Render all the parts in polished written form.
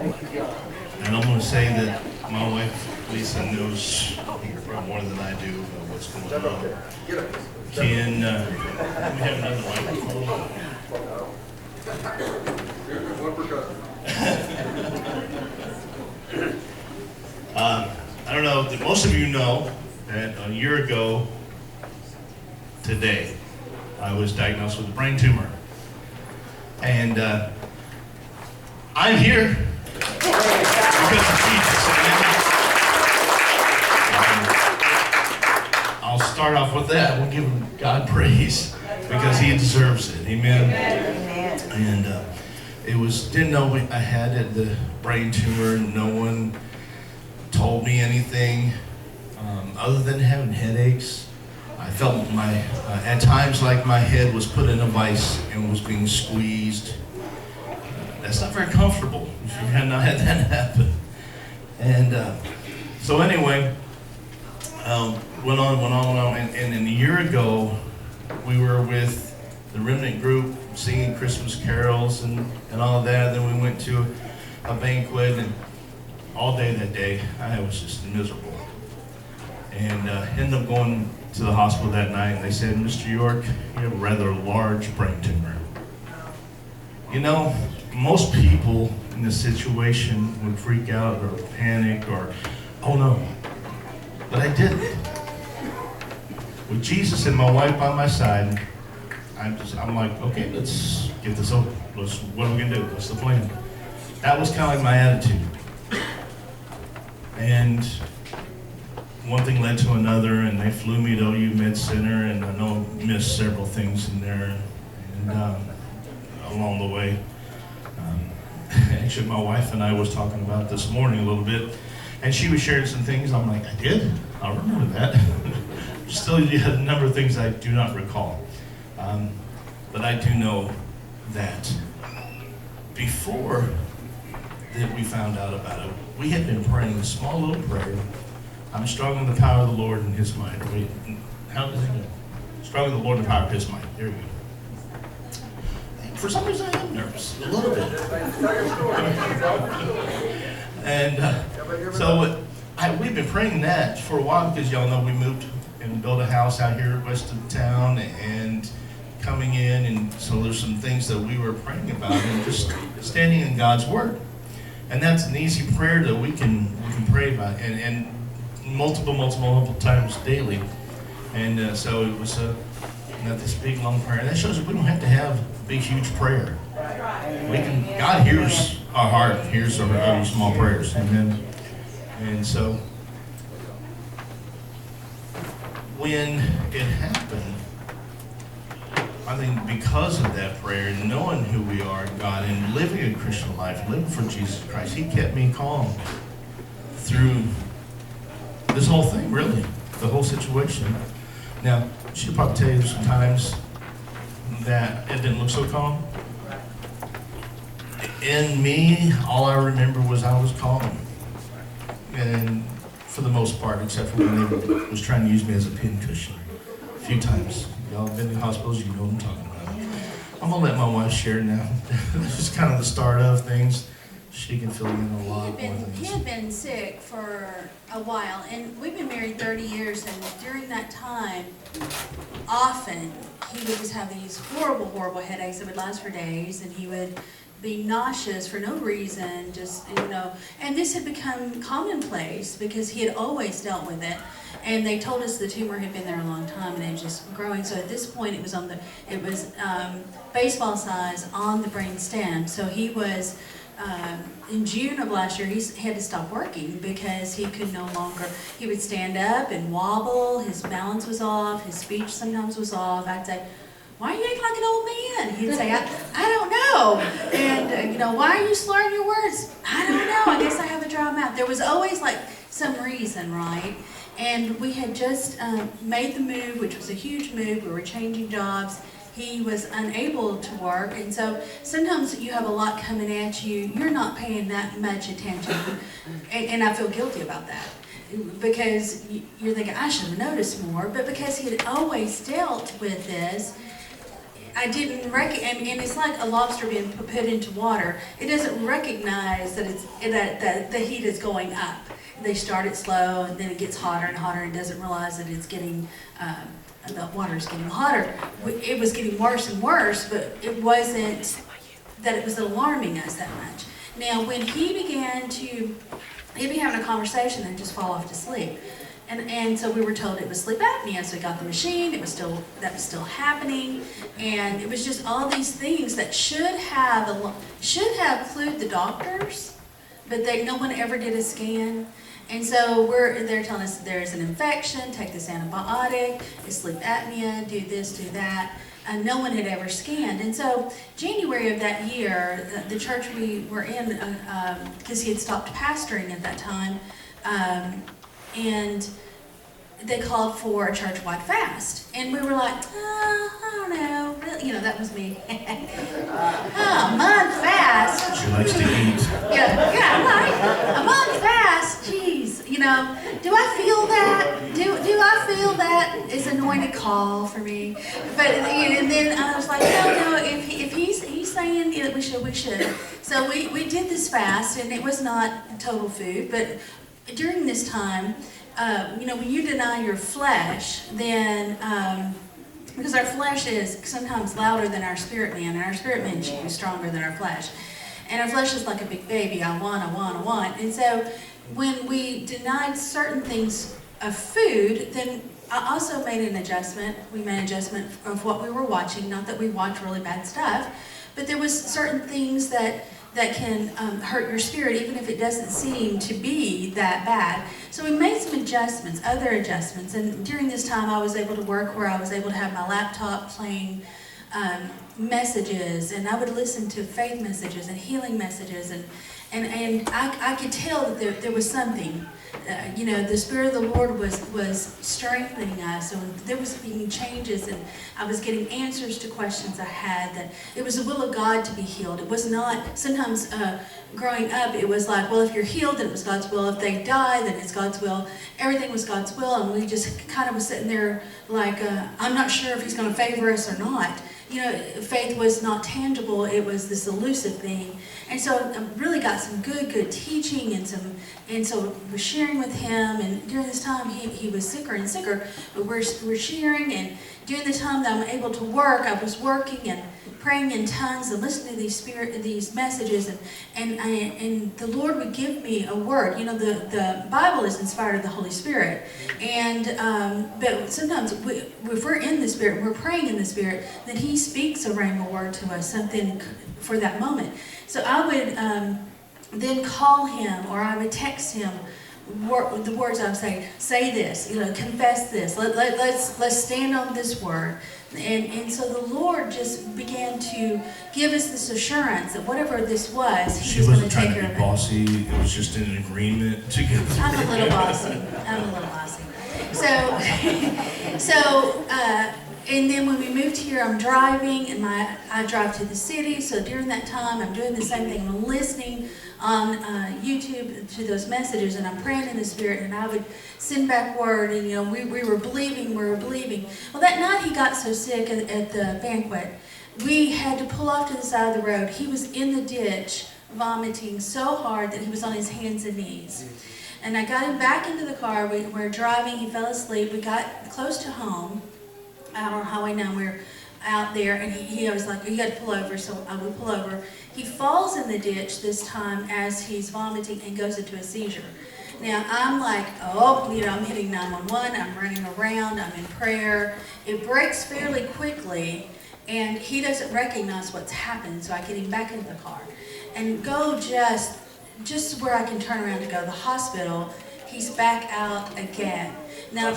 And I'm going to say that my wife, Lisa, knows probably more than I do about what's going on. Can we have another microphone? I don't know, most of you know that a year ago today, I was diagnosed with a brain tumor. And I'm here because of Jesus. I'll start off with that. We'll give God praise because He deserves it. Amen. And didn't know I had the brain tumor. No one told me anything other than having headaches. I felt at times like my head was put in a vice and was being squeezed. That's not very comfortable if you have not had that happen. And so anyway, went on. And a year ago, we were with the remnant group singing Christmas carols and all of that. Then we went to a banquet, and all day that day, I was just miserable. And ended up going to the hospital that night, and they said, "Mr. York, you have a rather large brain tumor." You know, most people in this situation would freak out or panic or, "Oh no," but I didn't. With Jesus and my wife by my side, I'm like, okay, let's get this over. What are we gonna do? What's the plan? That was kind of like my attitude. And one thing led to another, and they flew me to OU Med Center, and I know I missed several things in there, and along the way. Actually, my wife and I was talking about this morning a little bit, and she was sharing some things. I'm like, I did? I remember that. Still, you had a number of things I do not recall. But I do know that before that we found out about it, we had been praying a small little prayer. I'm strong in the power of the Lord and His might. Wait, how does it go? Strong in the Lord and the power of His might. There we go. For some reason, I am nervous a little bit. And so we've been praying that for a while because y'all know we moved and built a house out here west of town and coming in, and so there's some things that we were praying about and just standing in God's Word. And that's an easy prayer that we can pray about and multiple times daily. And so it was not this big long prayer. And that shows that we don't have to have a big huge prayer. God hears our heart, hears our small prayers. Amen. And so when it happened, I think because of that prayer and knowing who we are in God and living a Christian life, living for Jesus Christ, He kept me calm through this whole thing, really, the whole situation. Now, she'll probably tell you sometimes that it didn't look so calm. In me, all I remember was I was calm. And for the most part, except for when they was trying to use me as a pincushion a few times. Y'all been in hospitals, you know what I'm talking about. I'm gonna let my wife share now. This is kind of the start of things. She can fill you in a lot more things. He had been sick for a while, and we've been married 30 years, and during that time, often he would just have these horrible headaches that would last for days, and he would be nauseous for no reason, just, and this had become commonplace because he had always dealt with it. And they told us the tumor had been there a long time and it was just growing. So at this point it was baseball size on the brain stem. So he was, in June of last year, he had to stop working because he could no longer, he would stand up and wobble, his balance was off, his speech sometimes was off. I'd say, "Why are you acting like an old man?" He'd say, I don't know. And, "Why are you slurring your words?" "I don't know. I guess I have a dry mouth." There was always like some reason, right? And we had just made the move, which was a huge move. We were changing jobs. He was unable to work. And so sometimes you have a lot coming at you. You're not paying that much attention. And I feel guilty about that. Because you're thinking, I should have noticed more. But because he had always dealt with this, I didn't and it's like a lobster being put into water. It doesn't recognize that that the heat is going up. They start it slow, and then it gets hotter and hotter, and doesn't realize that it's getting the water is getting hotter. It was getting worse and worse, but it wasn't that it was alarming us that much. Now, when he'd be having a conversation and just fall off to sleep. And so we were told it was sleep apnea, so we got the machine, that was still happening, and it was just all these things that should have clued the doctors, but no one ever did a scan. And so they're telling us there's an infection, take this antibiotic, it's sleep apnea, do this, do that. And no one had ever scanned. And so January of that year, the church we were in, because he had stopped pastoring at that time, and they called for a church-wide fast. And we were like, I don't know, really, that was me. A month fast. She likes to eat. Yeah, right. A month fast, geez, do I feel that? Do I feel that is an anointed call for me? But, and then I was like, no, if he's saying that we should. So we did this fast, and it was not total food, but during this time, when you deny your flesh, then, because our flesh is sometimes louder than our spirit man, and our spirit man should be stronger than our flesh. And our flesh is like a big baby, I want. And so when we denied certain things of food, then I also made an adjustment. We made an adjustment of what we were watching, not that we watch really bad stuff, but there was certain things that can hurt your spirit, even if it doesn't seem to be that bad. So we made some other adjustments, and during this time I was able to work where I was able to have my laptop playing messages, and I would listen to faith messages and healing messages, and I could tell that there was something. The Spirit of the Lord was strengthening us, and there was being changes, and I was getting answers to questions I had, that it was the will of God to be healed. It was not, sometimes growing up, it was like, well, if you're healed, then it was God's will. If they die, then it's God's will. Everything was God's will, and we just kind of was sitting there like, I'm not sure if He's going to favor us or not. Faith was not tangible, it was this elusive thing. And so I really got some good teaching, and so we're sharing with him, and during this time he was sicker and sicker, but we're sharing, and during the time that I'm able to work, I was working and praying in tongues and listening to these messages, and the Lord would give me a word. The Bible is inspired of the Holy Spirit, and but sometimes if we're in the Spirit, we're praying in the Spirit, then He speaks a rhema word to us, something for that moment. So I would then call him, or I would text him the words I would say this, confess this, let's stand on this word. And so the Lord just began to give us this assurance that whatever this was, He was going to take care of it. She wasn't trying to be bossy. It was just an agreement to get through. I'm a little bossy. So, and then when we moved here, I'm driving, and I drive to the city. So during that time, I'm doing the same thing. I'm listening on YouTube to those messages, and I'm praying in the Spirit, and I would send back word, and we were believing. Well, that night he got so sick at the banquet, we had to pull off to the side of the road. He was in the ditch, vomiting so hard that he was on his hands and knees. And I got him back into the car. We were driving. He fell asleep. We got close to home, out on Highway 9. We were out there, and he was like, you got to pull over. So I would pull over. He falls in the ditch this time as he's vomiting and goes into a seizure. Now I'm like, I'm hitting 911. I'm running around. I'm in prayer. It breaks fairly quickly, and he doesn't recognize what's happened. So I get him back into the car and go just where I can turn around to go to the hospital. He's back out again. Now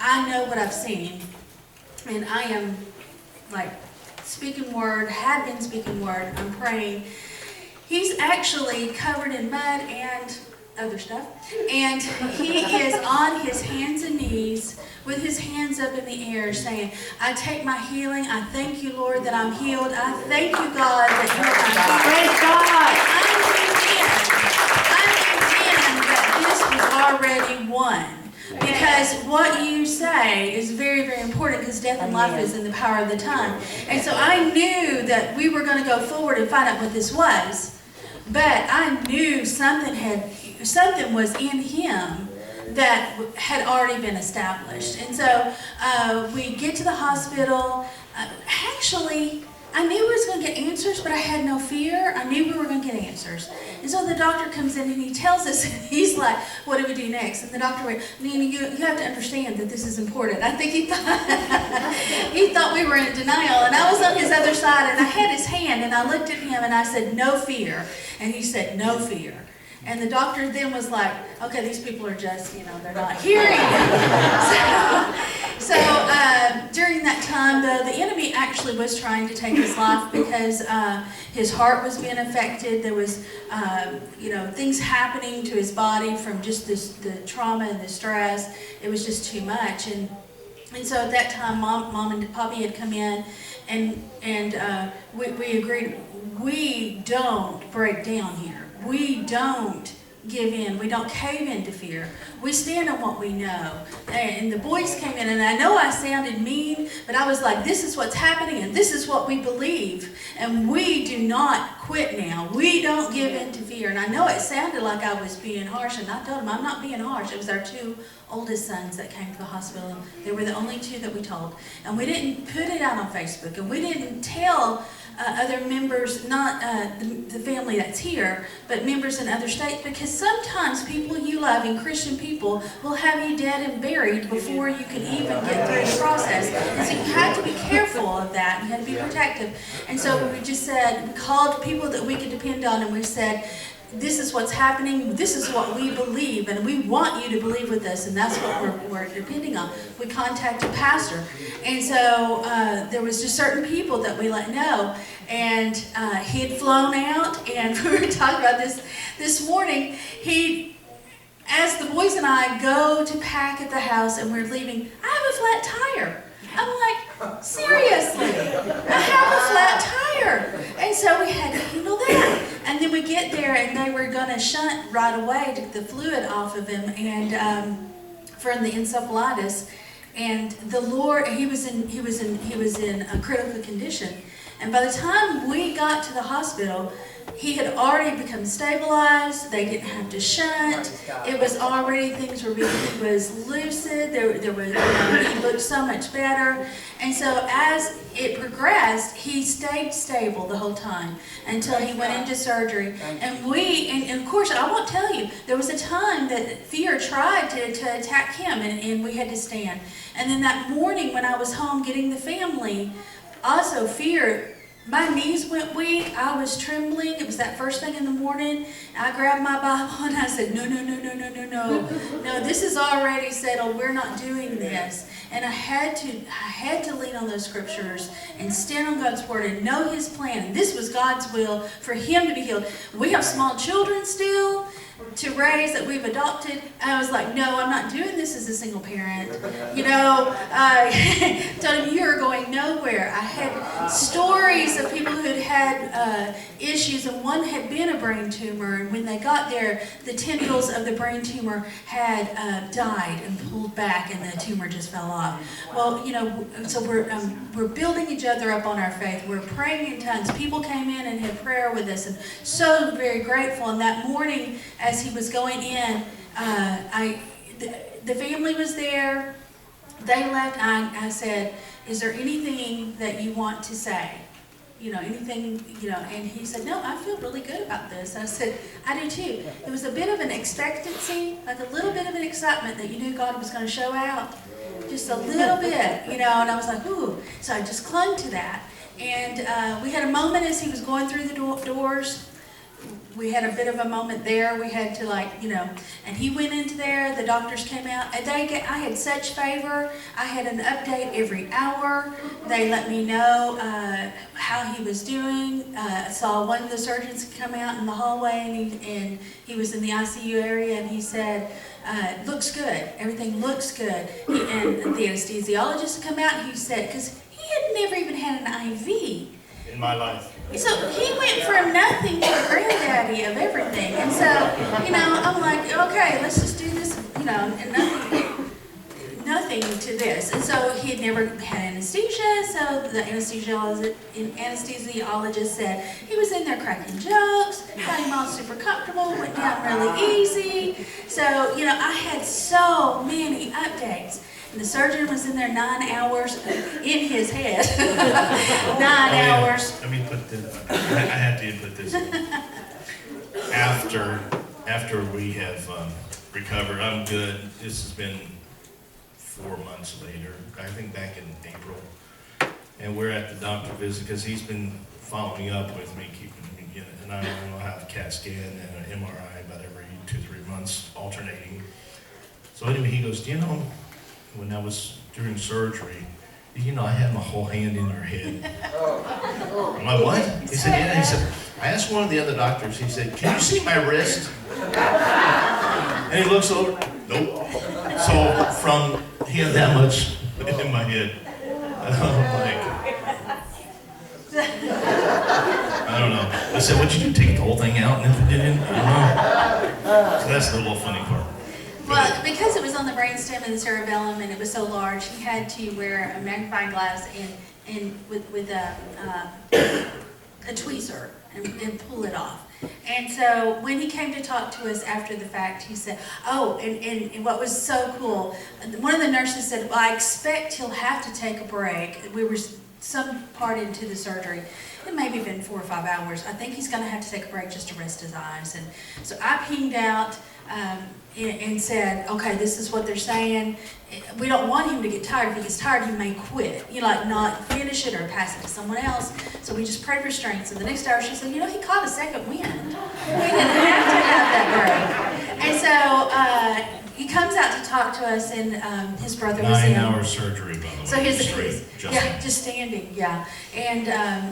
I know what I've seen, and I am like speaking word, had been speaking word, I'm praying. He's actually covered in mud and other stuff, and he is on his hands and knees with his hands up in the air saying, I take my healing, I thank you, Lord, that I'm healed, I thank you, God, that you are my praise God. I knew then that this was already won. Because what you say is very, very important, because death and life is in the power of the tongue. And so I knew that we were going to go forward and find out what this was. But I knew something was in him that had already been established. And so we get to the hospital. Actually, I knew we was going to get answers, but I had no fear. I knew we were going to get answers. And so the doctor comes in and he tells us, he's like, what do we do next? And the doctor went, Nina, you have to understand that this is important. I think he thought we were in denial. And I was on his other side and I had his hand and I looked at him and I said, no fear. And he said, no fear. And the doctor then was like, okay, these people are just, they're not hearing. So during that time, though, the enemy actually was trying to take his life because his heart was being affected. There was, things happening to his body from just the trauma and the stress. It was just too much. And so at that time, Mom and Poppy had come in, and we agreed, we don't break down here. We don't give in. We don't cave into fear. We stand on what we know. And the boys came in, and I know I sounded mean, but I was like, this is what's happening, and this is what we believe. And we do not quit now. We don't give in to fear. And I know it sounded like I was being harsh, and I told them, I'm not being harsh. It was our two oldest sons that came to the hospital. They were the only two that we told. And we didn't put it out on Facebook, and we didn't tell other members, not the family that's here, but members in other states, because sometimes people you love and Christian people will have you dead and buried before you can even get through the process. And so you had to be careful of that. You had to be protective. And so we just said, we called people that we could depend on, and we said, this is what's happening, this is what we believe, and we want you to believe with us, and that's what we're depending on. We contacted Pastor, and so there was just certain people that we let know, and he had flown out, and we were talking about this morning. As the boys and I go to pack at the house and we're leaving, I have a flat tire. I'm like, seriously, I have a flat tire. And so we had to handle that. And then we get there and they were going to shunt right away to get the fluid off of him and from the encephalitis. And the Lord, he was in a critical condition. And by the time we got to the hospital, he had already become stabilized. They didn't have to shunt. It was already, things were being, he was lucid. There was, he looked so much better. And so as it progressed, he stayed stable the whole time until he went into surgery. And of course, I won't tell you, there was a time that fear tried to attack him, and we had to stand. And then that morning when I was home getting the family, also fear, my knees went weak. I was trembling. It was that first thing in the morning. I grabbed my Bible and I said, no, this is already settled. We're not doing this. And I had to lean on those scriptures and stand on God's word and know his plan. And this was God's will for him to be healed. We have small children still to raise that we've adopted. I was like, no, I'm not doing this as a single parent. Told him, you're going nowhere. I had stories of people who had issues, and one had been a brain tumor, and when they got there, the tendrils of the brain tumor had died and pulled back, and the tumor just fell off. Well, so we're building each other up on our faith. We're praying in tongues. People came in and had prayer with us, and so very grateful. And that morning, as he was going in, the family was there. They left. I said, is there anything that you want to say? Anything, and he said, no, I feel really good about this. I said, I do too. There was a bit of an expectancy, like a little bit of an excitement that you knew God was going to show out. Just a little bit, and I was like, ooh. So I just clung to that. And we had a moment as he was going through the doors. We had a bit of a moment there. We had to and he went into there. The doctors came out. I had such favor. I had an update every hour. They let me know how he was doing. I saw one of the surgeons come out in the hallway, and he was in the ICU area, and he said, looks good. Everything looks good. And the anesthesiologist come out, and he said, because he had never even had an IV in my life. So he went from nothing to the granddaddy of everything. And so, I'm like, okay, let's just do this, and nothing. nothing to this. And so he had never had anesthesia, so the anesthesiologist said he was in there cracking jokes, got him all super comfortable, went down really easy. So, you know, I had so many updates. And the surgeon was in there 9 hours in his head. 9 hours. Let me put this, I had to put this in. After we have recovered, I'm good. This has been 4 months later, I think back in April. And we're at the doctor visit because he's been following up with me, keeping me getting, and I have a CAT scan and an MRI about every 2-3 months, alternating. So anyway, he goes, do you know, when I was during surgery, you know, I had my whole hand in your head. I'm like, what? He said, yeah. He said, I asked one of the other doctors, he said, can you see my wrist? And he looks over, nope. So from, he had that much in my head. And I'm like, I don't know. I said, what'd you do, take the whole thing out and then put it in? I don't know. So that's the little funny part. Well, because it was on the brainstem and the cerebellum and it was so large, he had to wear a magnifying glass and with a tweezer and pull it off. And so when he came to talk to us after the fact, he said, oh, and what was so cool, one of the nurses said, well, I expect he'll have to take a break. We were some part into the surgery. It may have been 4 or 5 hours. I think he's going to have to take a break just to rest his eyes. And so I pinged out and said, okay, this is what they're saying. We don't want him to get tired. If he gets tired, he may quit. You know, like not finish it or pass it to someone else. So we just prayed for strength. So the next hour she said, you know, he caught a second wind. We didn't have to have that break. And so he comes out to talk to us, and his brother was in. 9-hour surgery, by the way. So just standing, yeah. And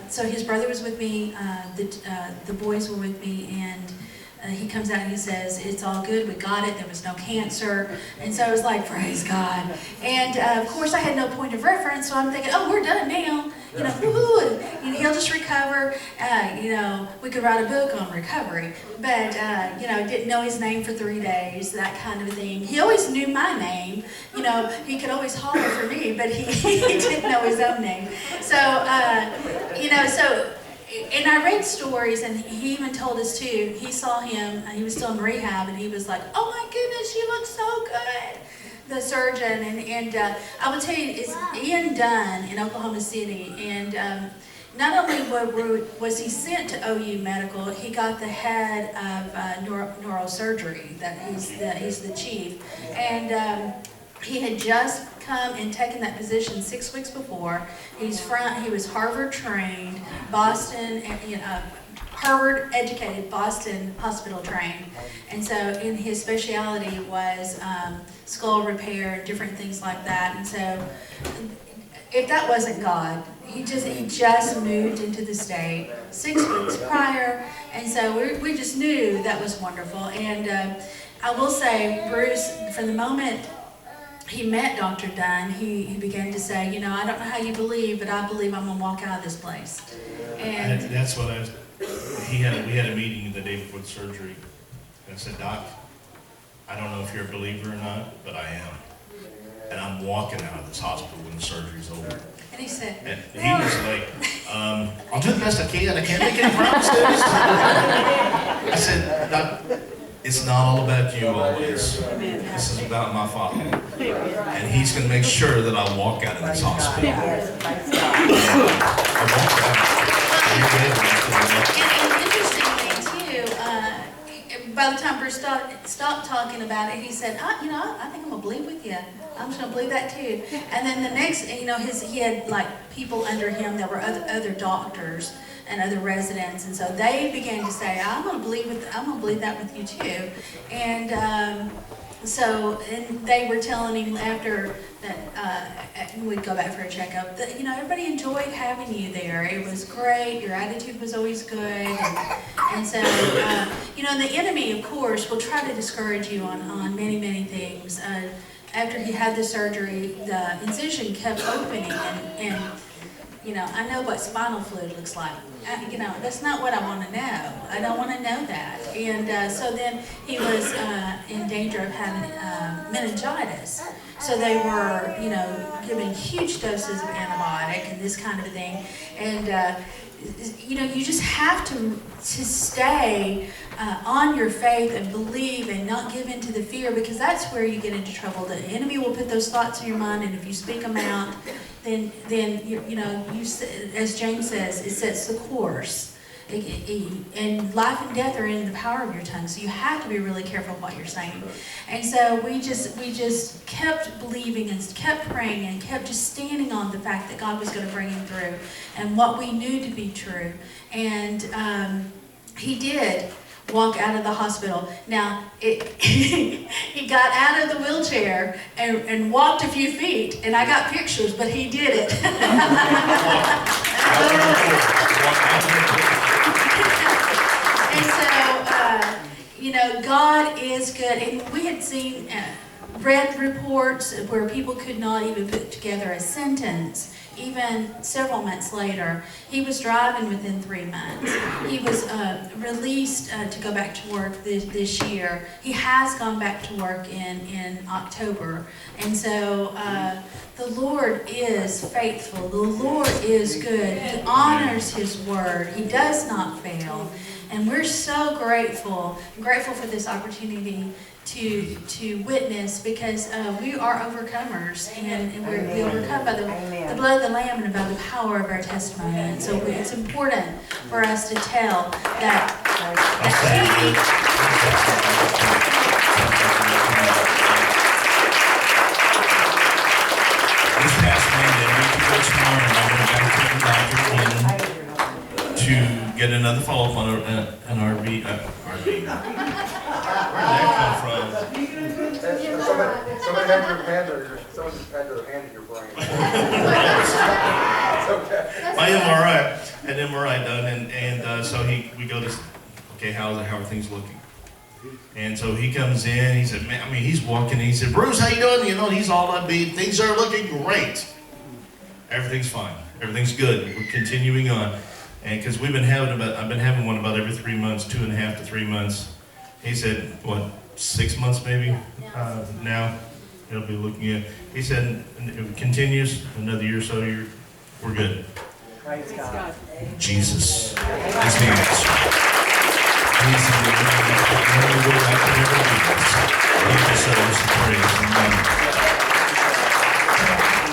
so his brother was with me, the boys were with me, and he comes out and he says, it's all good, we got it, there was no cancer. And so I was like, praise God. And of course I had no point of reference, so I'm thinking, oh, we're done now. You know, woo-hoo, and he'll just recover. You know, we could write a book on recovery. But, you know, didn't know his name for 3 days, that kind of thing. He always knew my name. You know, he could always holler for me, but he didn't know his own name. So, you know, and I read stories, and he even told us too, he saw him, he was still in rehab, and he was like, oh my goodness, you look so good. The surgeon, and I will tell you, it's Ian Dunn in Oklahoma City, and not only was he sent to OU Medical, he got the head of neurosurgery, that he's the chief, and he had just come and taken that position 6 weeks before. He was Harvard trained, Boston, Harvard educated, Boston hospital trained, and so in his specialty was skull repair, different things like that. And so if that wasn't God, he just moved into the state 6 weeks prior, and so we just knew that was wonderful. And I will say, Bruce, from the moment he met Dr. Dunn, he began to say, you know, I don't know how you believe, but I believe I'm going to walk out of this place. And that's what we had a meeting the day before the surgery, and I said, Doc, I don't know if you're a believer or not, but I am. And I'm walking out of this hospital when the surgery's over. And he said, and he was like, I'll do the best I can. I can't make any promises. I said, Doc, it's not all about you always. This is about my Father. And he's going to make sure that I walk out of this hospital. I walked out. And interestingly, too, by the time Bruce stopped talking about it, he said, you know, I think I'm going to believe with you. I'm just going to believe that too. And then the next, you know, he had like people under him that were other doctors and other residents, and so they began to say, I'm going to believe that with you too. And and they were telling him after that we'd go back for a checkup that, you know, everybody enjoyed having you there. It was great. Your attitude was always good. And so, you know, the enemy, of course, will try to discourage you on many, many things. After he had the surgery, the incision kept opening, and I know what spinal fluid looks like. That's not what I want to know. I don't want to know that. And so then he was in danger of having meningitis. So they were, giving huge doses of antibiotic and this kind of thing. And you just have to stay on your faith and believe and not give in to the fear, because that's where you get into trouble. The enemy will put those thoughts in your mind, and if you speak them out, then as James says, it sets the course. And life and death are in the power of your tongue, so you have to be really careful what you're saying. And so we just kept believing and kept praying and kept just standing on the fact that God was going to bring him through and what we knew to be true. And he did walk out of the hospital. Now, he got out of the wheelchair and walked a few feet, and I got pictures, but he did it. And so, God is good. And we had seen, read reports where people could not even put together a sentence, even several months later. He was driving within 3 months. He was released to go back to work this year. He has gone back to work in October. And so the Lord is faithful. The Lord is good. He honors his word. He does not fail. And we're so grateful for this opportunity to witness, because we are overcomers, and we overcome by the blood of the Lamb and by the power of our testimony. And so it's important for us to tell that He. This past Monday, we could go tomorrow, and I'm going to back to the doctor to get another follow-up on an RV. Where did that come from? Somebody had your hand, or someone just had their hand in your brain. It's okay. My MRI done, and so we go to, okay, how are things looking? And so he comes in, he said, man, he's walking, and he said, Bruce, how you doing? He's all upbeat, things are looking great. Everything's fine, everything's good, we're continuing on. And because I've been having one about every 3 months, 2.5 to 3 months. He said, 6 months maybe now he'll be looking at. He said, if it continues another year or so, we're good. Praise God. Jesus is the answer. He's the one who will go back to never leave us. He deserves the praise. Amen.